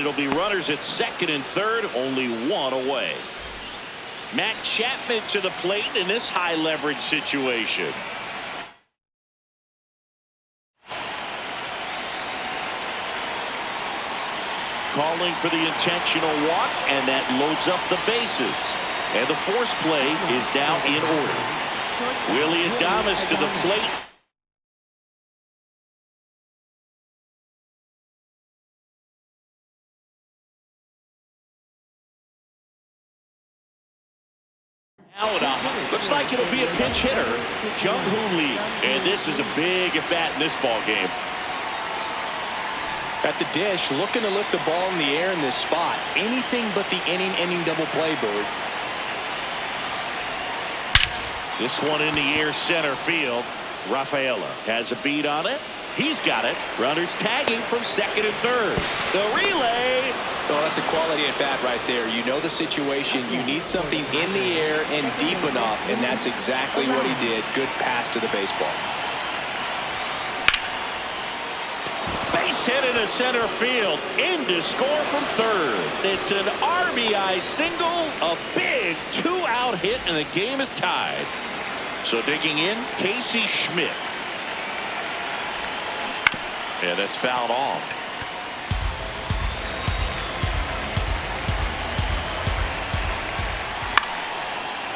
it'll be runners at second and third, only one away. Matt Chapman to the plate in this high leverage situation. Calling for the intentional walk, and that loads up the bases. And the force play is now in order. Willie Adames to the plate. Looks like it'll be a pinch hitter, Jung-Hoo Lee, and this is a big at bat in this ball game. At the dish, looking to lift the ball in the air in this spot. Anything but the inning double play, Bird. This one in the air center field. Rafaela has a beat on it. He's got it. Runners tagging from second and third. The relay. Oh, that's a quality at bat right there. You know the situation. You need something in the air and deep enough, and that's exactly what he did. Good pass to the baseball. Base hit into center field. In to score from third. It's an RBI single. A big two-out hit, and the game is tied. So digging in, Casey Schmidt. And it's fouled off.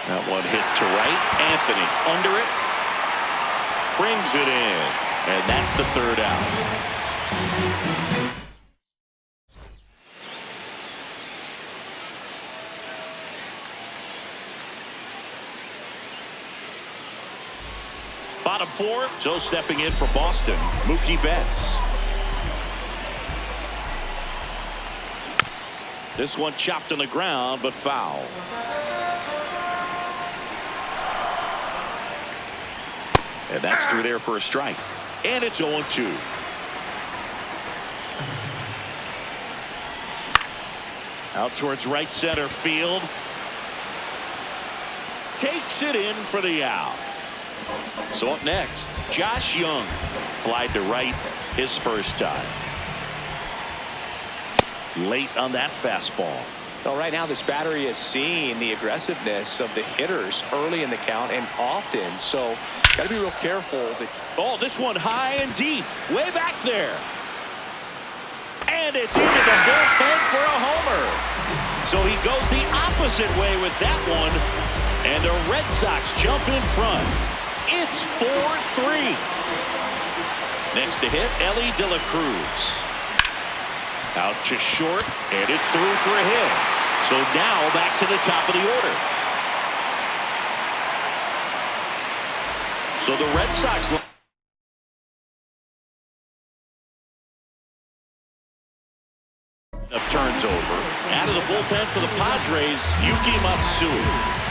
That one hit to right. Anthony under it. Brings it in. And that's the third out. Bottom four, so stepping in for Boston, Mookie Betts. This one chopped on the ground, but foul. And that's through there for a strike. And it's 0-2. Out towards right center field. Takes it in for the out. So up next, Josh Young. Flied to right his first time. Late on that fastball. Well, right now this battery is seeing the aggressiveness of the hitters early in the count and often. So got to be real careful. Oh, this one high and deep. Way back there. And it's into the bullpen for a homer. So he goes the opposite way with that one. And the Red Sox jump in front. It's 4-3. Next to hit, Ellie De La Cruz. Out to short, and it's through for a hit. So now back to the top of the order. So the Red Sox turns over. Out of the bullpen for the Padres, Yuki Matsui.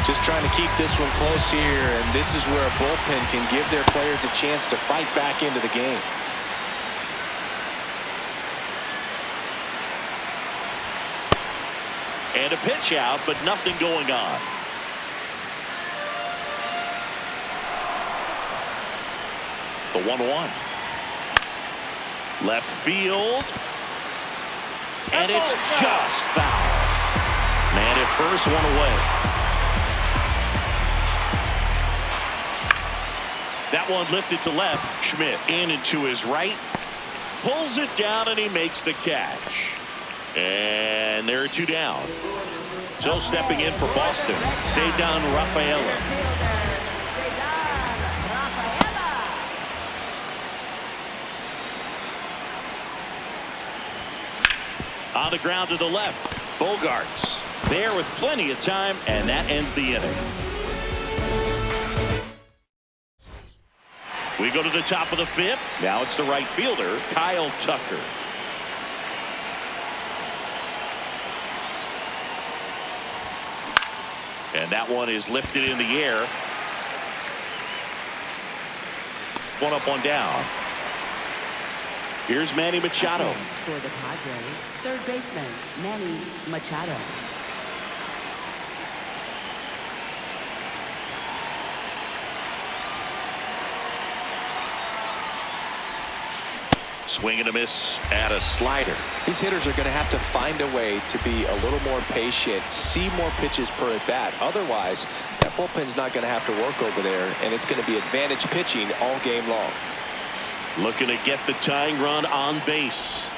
Just trying to keep this one close here, and this is where a bullpen can give their players a chance to fight back into the game. And a pitch out, but nothing going on. The 1-1. Left field. And it's just foul. Man at first, one away. That one lifted to left. Schmidt in and to his right. Pulls it down, and he makes the catch. And there are two down. So stepping in for Boston, Ceddanne Rafaela. On the ground to the left, Bogarts there with plenty of time, and that ends the inning. We go to the top of the fifth. Now it's the right fielder, Kyle Tucker. And that one is lifted in the air. One up, one down. Here's Manny Machado. For the Padres, third baseman, Manny Machado. Swing and a miss at a slider. These hitters are going to have to find a way to be a little more patient, see more pitches per at bat. Otherwise, that bullpen's not going to have to work over there, and it's going to be advantage pitching all game long. Looking to get the tying run on base.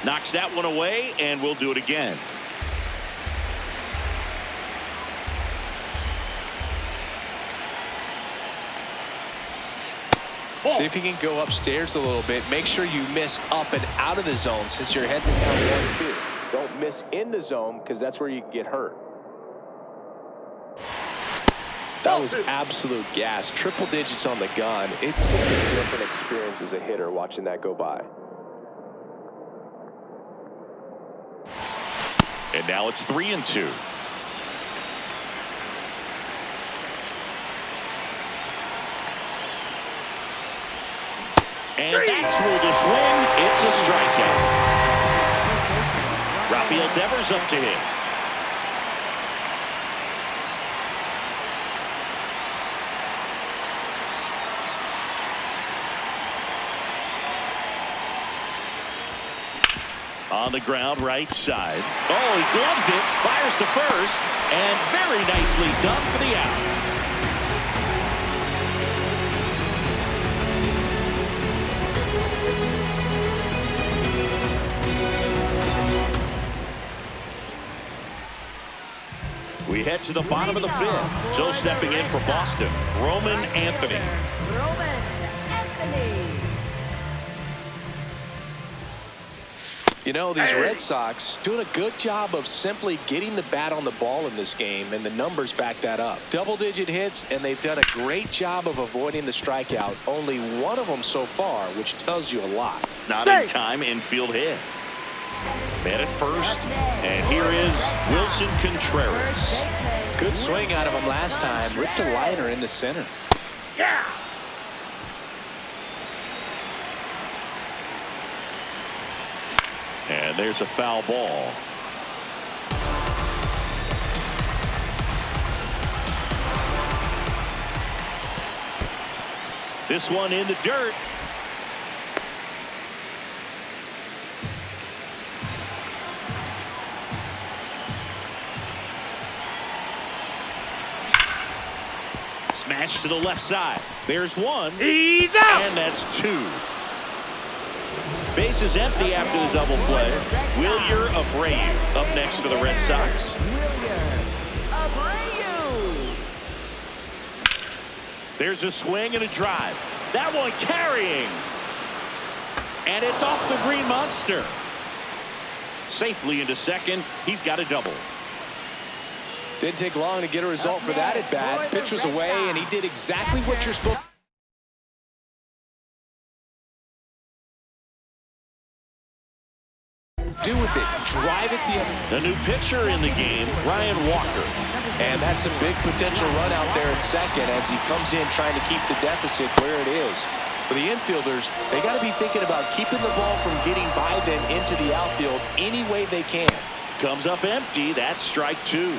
Knocks that one away, and we'll do it again. See if you can go upstairs a little bit. Make sure you miss up and out of the zone since you're heading down 1-2. Don't miss in the zone because that's where you can get hurt. That was absolute gas. Triple digits on the gun. It's going to be a different experience as a hitter watching that go by. And now it's 3-2. And that's ruled a swing. It's a strikeout. Rafael Devers up to hit. On the ground, right side. Oh, he gloves it, fires to first, and very nicely done for the out. We head to the bottom of the fifth. So stepping in for Boston, Roman Anthony. You know, these Red Sox doing a good job of simply getting the bat on the ball in this game, and the numbers back that up. Double-digit hits, and they've done a great job of avoiding the strikeout. Only one of them so far, which tells you a lot. Not in time, infield hit. Man at first, and here is Wilson Contreras. Good swing out of him last time. Ripped a liner in the center. Yeah. And there's a foul ball. This one in the dirt. Smash to the left side. There's one. He's out. And that's two. Base is empty after the double play. Wilyer Abreu up next for the Red Sox. There's a swing and a drive. That one carrying. And it's off the green monster. Safely into second. He's got a double. Didn't take long to get a result for that at bat. Pitch was away, and he did exactly what you're supposed to do with it. Drive it the other. The new pitcher in the game, Ryan Walker. And that's a big potential run out there at second as he comes in trying to keep the deficit where it is. For the infielders, they got to be thinking about keeping the ball from getting by them into the outfield any way they can. Comes up empty. That's strike two.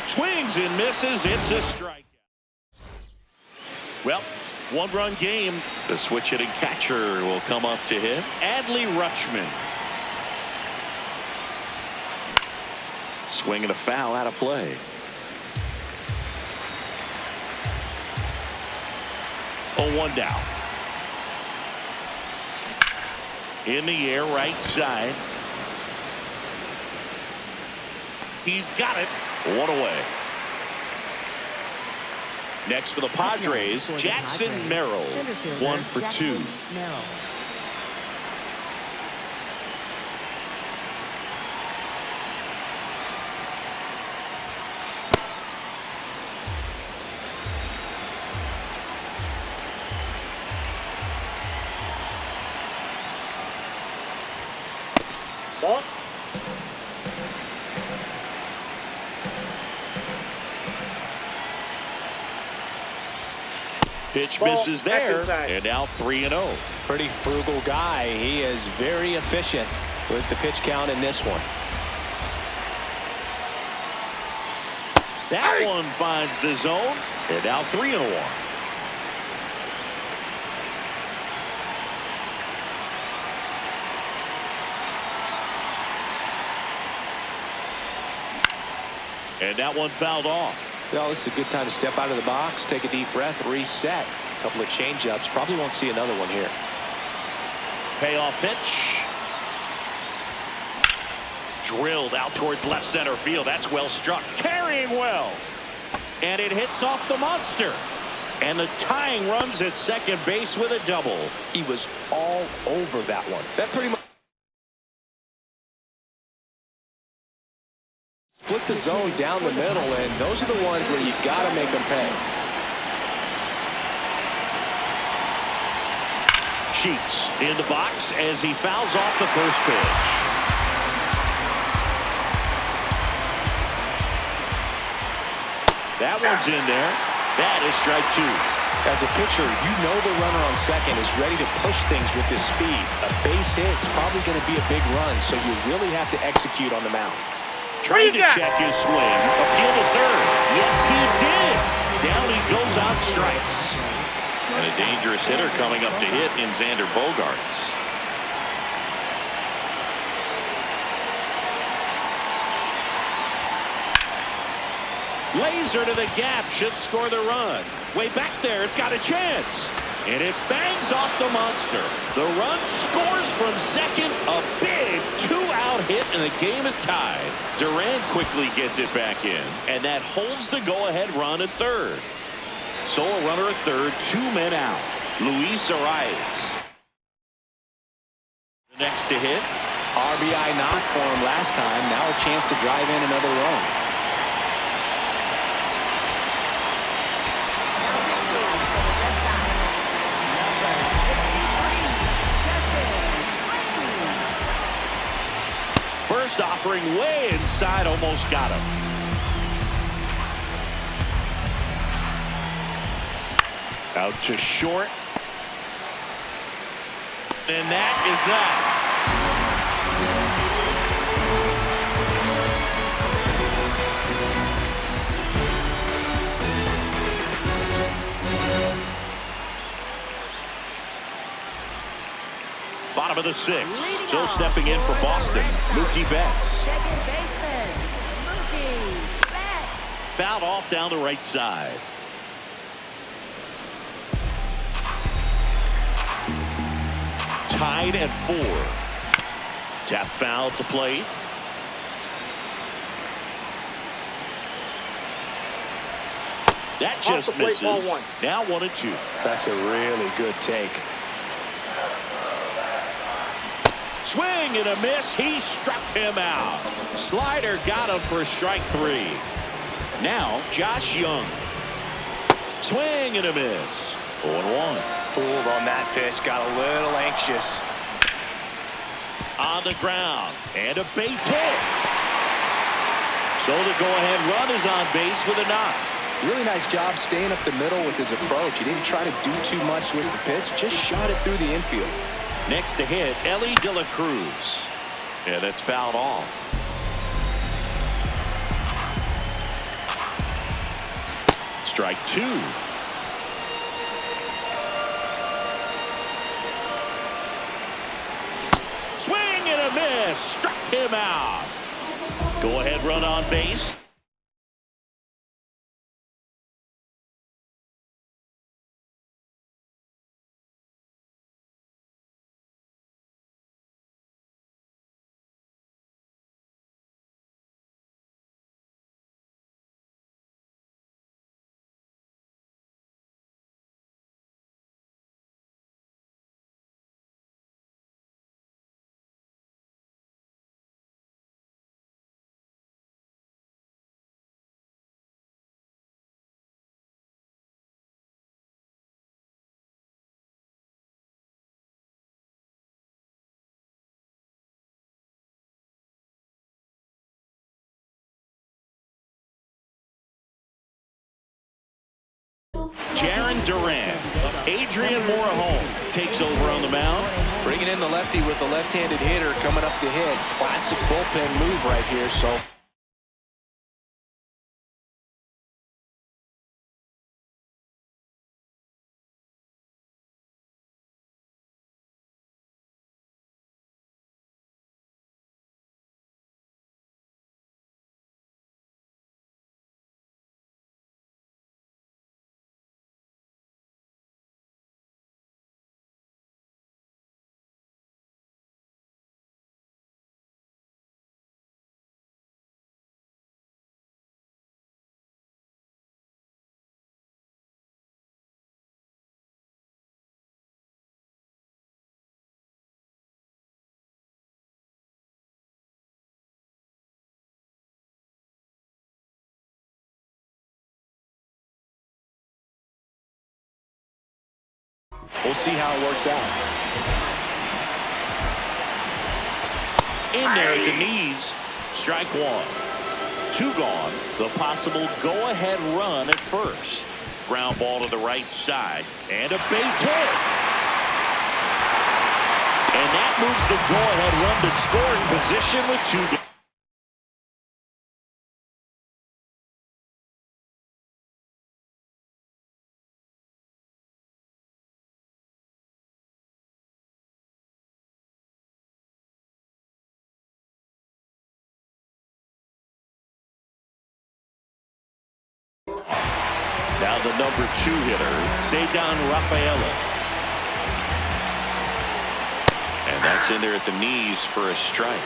Swings and misses. It's a strike. Well, one-run game. The switch-hitting catcher will come up to hit. Adley Rutschman. Swinging a foul out of play. Oh, one down. In the air, right side. He's got it. One away. Next for the Padres, Jackson Merrill. 1 for 2. Ball. Pitch misses there, and now 3-0. Pretty frugal guy. He is very efficient with the pitch count in this one. That one finds the zone, and now 3-1. And that one fouled off. Well, this is a good time to step out of the box, take a deep breath, reset. A couple of change-ups. Probably won't see another one here. Payoff pitch. Drilled out towards left center field. That's well struck. Carrying well. And it hits off the monster. And the tying runs at second base with a double. He was all over that one. That pretty much split the zone down the middle, and those are the ones where you got to make them pay. Sheets in the box as he fouls off the first pitch. That one's in there. That is strike two. As a pitcher, you know the runner on second is ready to push things with his speed. A base hit's probably going to be a big run, so you really have to execute on the mound. Trying to check his swing. Appeal to third. Yes, he did. Down he goes on strikes. And a dangerous hitter coming up to hit in Xander Bogaerts. Laser to the gap should score the run. Way back there, it's got a chance. And it bangs off the monster. The run scores from second. A big two-out hit, and the game is tied. Duran quickly gets it back in, and that holds the go-ahead run at third. So a runner at third, 2 men out. Luis Arias. The next to hit. RBI knock for him last time. Now a chance to drive in another run. First offering way inside, almost got him. Out to short. And that is that. Bottom of the sixth. Still stepping in for Boston. Mookie Betts. Second baseman, Mookie Betts. Fouled off down the right side. Tied at 4. Tap foul to plate. That just misses. Now 1-2. That's a really good take. Swing and a miss. He struck him out. Slider got him for strike 3. Now Josh Young. Swing and a miss. 0-1. Fooled on that pitch. Got a little anxious. On the ground. And a base hit. So the go-ahead run is on base with a knock. Really nice job staying up the middle with his approach. He didn't try to do too much with the pitch. Just shot it through the infield. Next to hit, Ellie De La Cruz. Yeah, that's fouled off. Strike 2. Swing and a miss. Struck him out. Go ahead run on base. Jarren Duran. Adrian Morejon takes over on the mound. Bringing in the lefty with the left-handed hitter coming up to hit. Classic bullpen move right here. So We'll see how it works out. In there at the knees. Strike one. Two gone. The possible go-ahead run at first. Ground ball to the right side. And a base hit. And that moves the go-ahead run to scoring position with two. Now the number 2 hitter, Ceddanne Rafaela. And that's in there at the knees for a strike.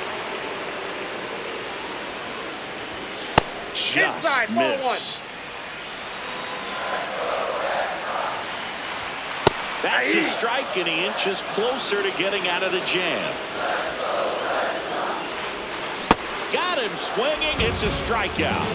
Just missed. That's a strike, and he inches closer to getting out of the jam. Got him swinging. It's a strikeout.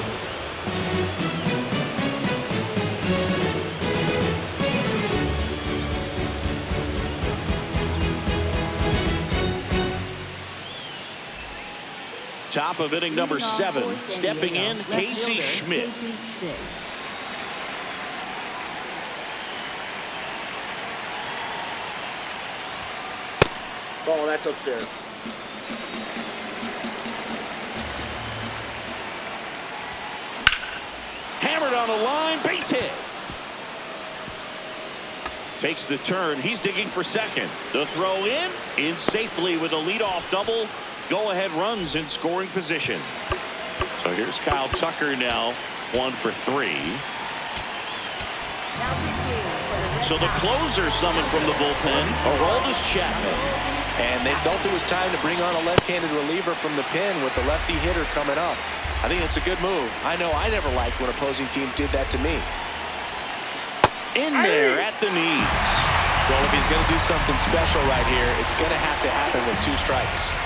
Top of inning number 7. Stepping in, Casey Schmidt. Oh, that's upstairs. Hammered on the line, base hit. Takes the turn. He's digging for second. The throw in safely with a leadoff double. Go-ahead runs in scoring position. So here's Kyle Tucker now, 1 for 3. So the closer summoned from the bullpen, Aroldis Chapman. And they felt it was time to bring on a left-handed reliever from the pen with the lefty hitter coming up. I think it's a good move. I know I never liked when opposing teams did that to me. In there at the knees. Well, if he's going to do something special right here, it's going to have to happen with 2 strikes.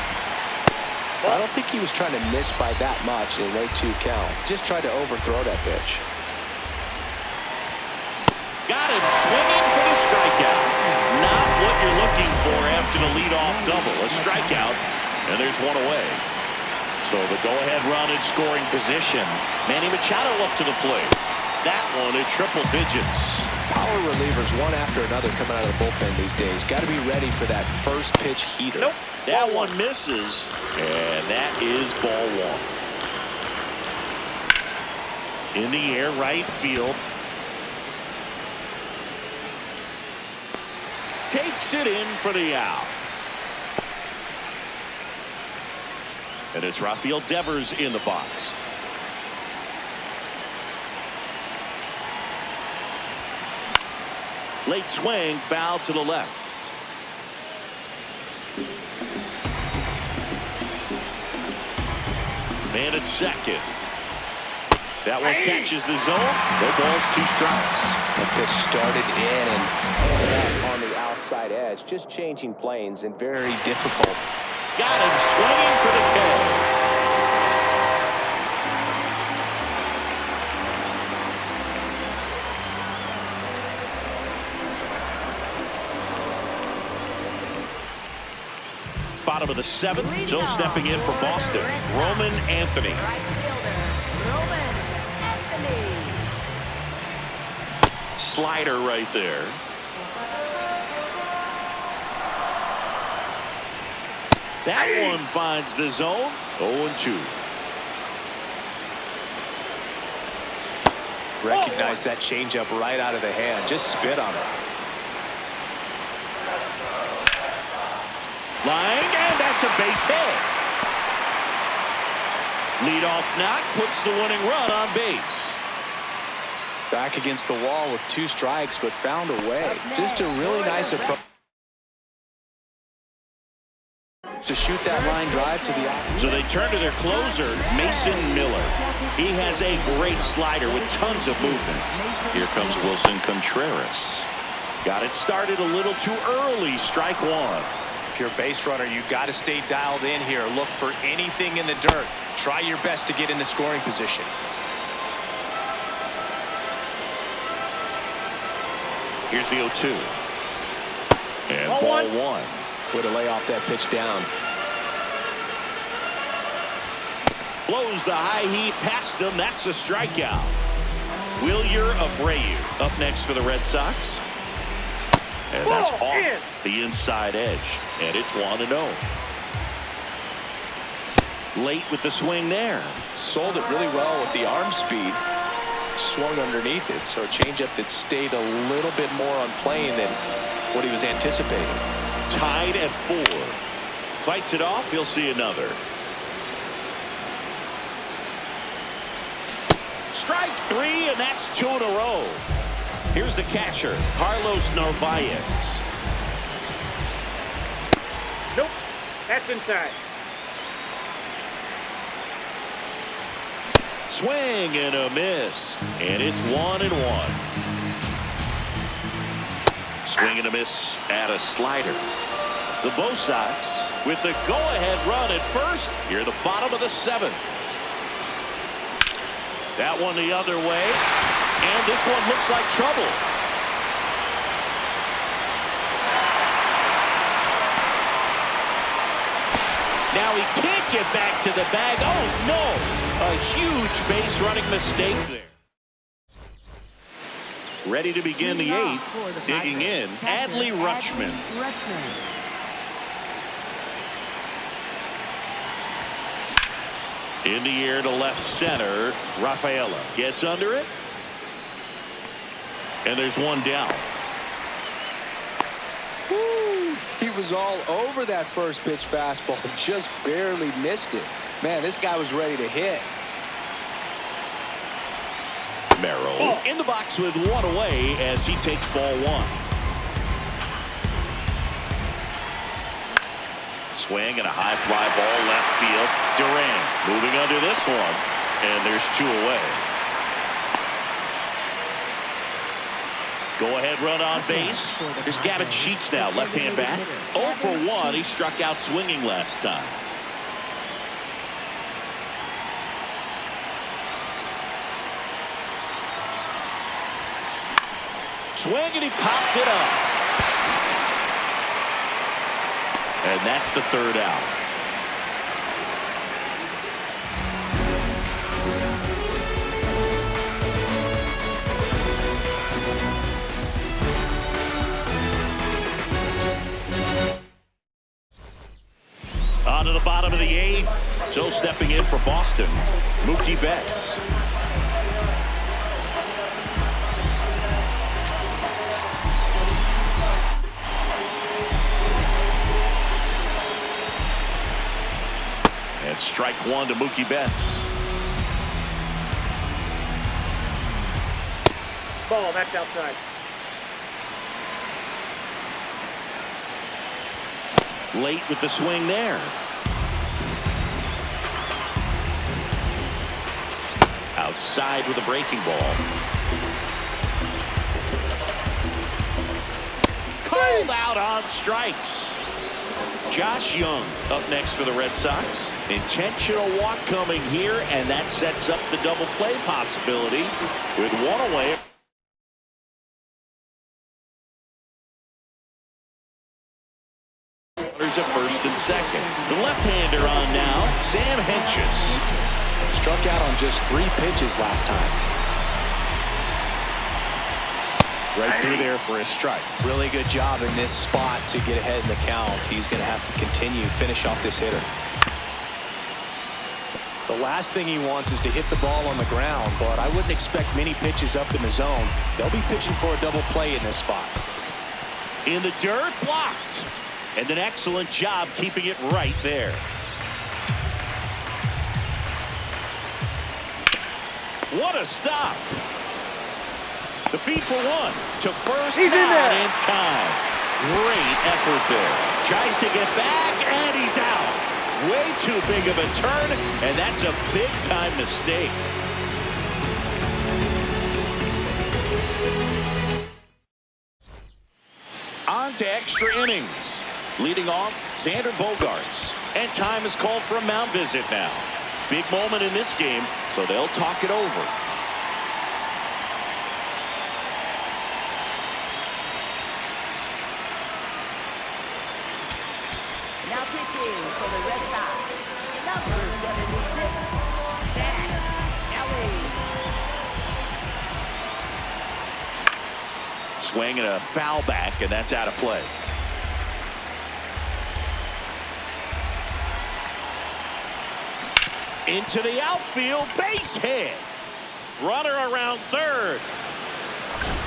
I don't think he was trying to miss by that much in a 0-2 count. Just tried to overthrow that pitch. Got him swinging for the strikeout. Not what you're looking for after the leadoff double. A strikeout, and there's one away. So the go-ahead run in scoring position. Manny Machado up to the plate. That one at triple digits. Power relievers one after another coming out of the bullpen these days. Got to be ready for that first pitch heater. Nope. That one misses, and that is ball 1. In the air, right field. Takes it in for the out. And it's Rafael Devers in the box. Late swing, foul to the left. Man at second. That one catches the zone. No balls, 2 strikes. The pitch started in and on the outside edge, just changing planes and very difficult. Got him swinging for the K. Bottom of the 7th. Still stepping in for Boston. Roman Anthony. Slider right there. That one finds the zone. 0-2. Recognize that changeup right out of the hand. Just spit on it. Line, and that's a base hit. Leadoff knock puts the winning run on base. Back against the wall with 2 strikes, but found a way. Just a really nice approach to shoot that line drive to the opposite. So they turn to their closer, Mason Miller. He has a great slider with tons of movement. Here comes Wilson Contreras. Got it started a little too early. Strike 1. If you're a base runner, you got to stay dialed in here. Look for anything in the dirt. Try your best to get into scoring position. Here's the 0-2. Ball one. Way to lay off that pitch down. Blows the high heat past him. That's a strikeout. Wilyer Abreu up next for the Red Sox. And that's off the inside edge. And it's 1-0. Late with the swing there. Sold it really well with the arm speed. Swung underneath it. So a changeup that stayed a little bit more on plane than what he was anticipating. Tied at 4. Fights it off. He'll see another. Strike 3, and that's 2 in a row. Here's the catcher, Carlos Narvaez. Nope, that's inside. Swing and a miss, and it's 1-1. Swing and a miss at a slider. The Bo Sox with the go-ahead run at first here at the bottom of the 7th. That one the other way, and this one looks like trouble. Now he can't get back to the bag. Oh, no. A huge base running mistake there. Ready to begin the 8th. Digging in, Adley Rutschman. In the air to left center. Rafaela gets under it. And there's one down. Woo. He was all over that first pitch fastball. Just barely missed it. Man, this guy was ready to hit. Merrill in the box with one away as he takes ball 1. Swing and a high fly ball left field. Duran moving under this one, and there's 2 away. Go ahead run on base. Here's Gavin Sheets now, left-hand bat. 0 for 1. He struck out swinging last time. Swing and he popped it up. And that's the 3rd out. On to the bottom of the 8th. So stepping in for Boston, Mookie Betts. And strike 1 to Mookie Betts. Ball, that's outside. Late with the swing there. Outside with a breaking ball. Called out on strikes. Josh Young up next for the Red Sox. Intentional walk coming here, and that sets up the double play possibility with 1 away. Runners at first and second. The left-hander on now, Sam Hentges. Struck out on just 3 pitches last time. Right through there for a strike. Really good job in this spot to get ahead in the count. He's going to have to continue finish off this hitter. The last thing he wants is to hit the ball on the ground, but I wouldn't expect many pitches up in the zone. They'll be pitching for a double play in this spot. In the dirt, blocked. And an excellent job keeping it right there. What a stop. The feed for 1 to first. He's in there. In time. Great effort there. Tries to get back, and he's out. Way too big of a turn, and that's a big-time mistake. On to extra innings. Leading off, Xander Bogaerts. And time is called for a mound visit now. Big moment in this game, so they'll talk it over. Now pitching for the Red Sox, number 76, Dan Ellie. Swing and a foul back, and that's out of play. Into the outfield, base hit. Runner around third.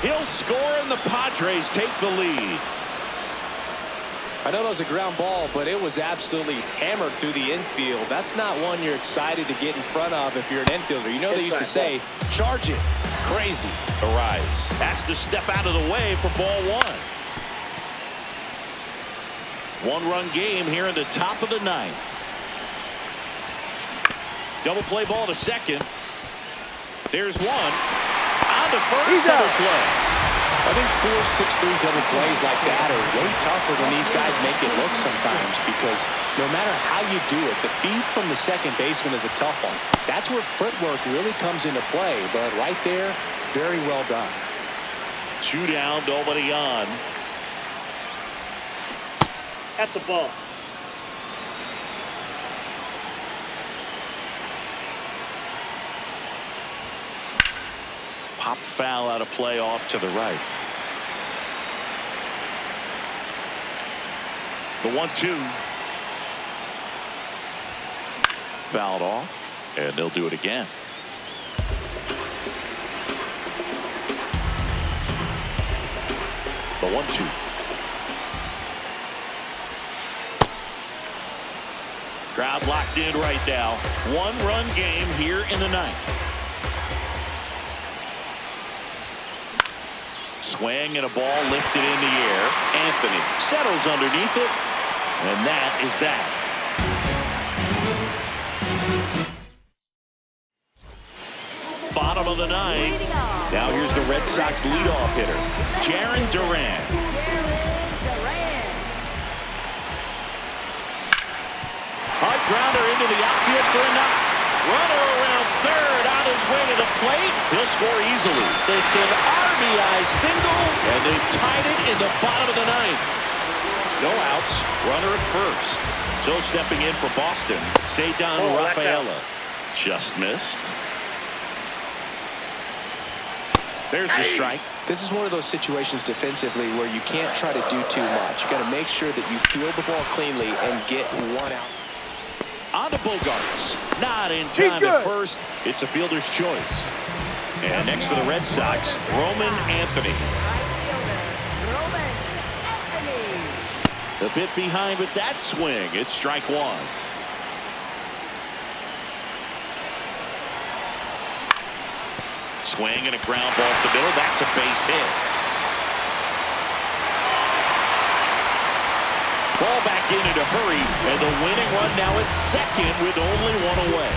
He'll score, and the Padres take the lead. I know that was a ground ball, but it was absolutely hammered through the infield. That's not one you're excited to get in front of if you're an infielder. You know they used to say, charge it. Crazy. Arise. Has to step out of the way for ball one. One-run game here in the top of the ninth. Double play ball to second. There's one. On to first, double play. I think 4-6-3 double plays like that are way tougher than these guys make it look sometimes, because no matter how you do it, the feed from the second baseman is a tough one. That's where footwork really comes into play, but right there, very well done. 2 down, nobody on. That's a ball. Pop foul out of play off to the right. The 1-2. Fouled off, and they'll do it again. The 1-2. Crowd locked in right now. One-run game here in the ninth. Swing and a ball lifted in the air. Anthony settles underneath it, and that is that. Bottom of the ninth. Now here's the Red Sox leadoff hitter, Jarren Duran. Hard grounder into the outfield for a knock. Runner around third on his way to the plate. He'll score easily. It's an RBI single, and they've tied it in the bottom of the ninth. No outs. Runner at first. So stepping in for Boston, Ceddanne Rafaela. Just missed. There's the strike. This is one of those situations defensively where you can't try to do too much. You got to make sure that you field the ball cleanly and get one out. On to Bogarts. Not in time at first. It's a fielder's choice. And next for the Red Sox, Roman Anthony. A bit behind with that swing. It's strike one. Swing and a ground ball to the middle. That's a base hit. Ball back in a hurry, and the winning run now at second with only one away.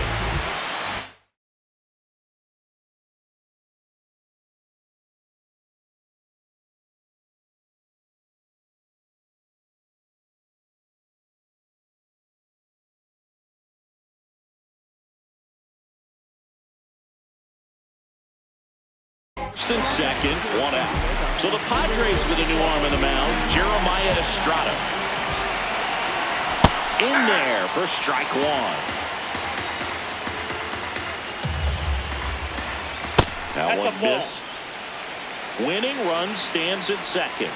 First and second, one out. So the Padres with a new arm in the mound, Jeremiah Estrada. In there for strike one. That That's one missed. Winning run stands at second.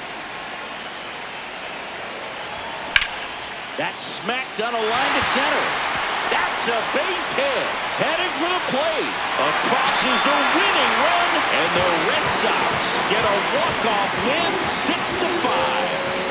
That's smacked on a line to center. That's a base hit. Heading for the plate. Across is the winning run, and the Red Sox get a walk-off win 6-5.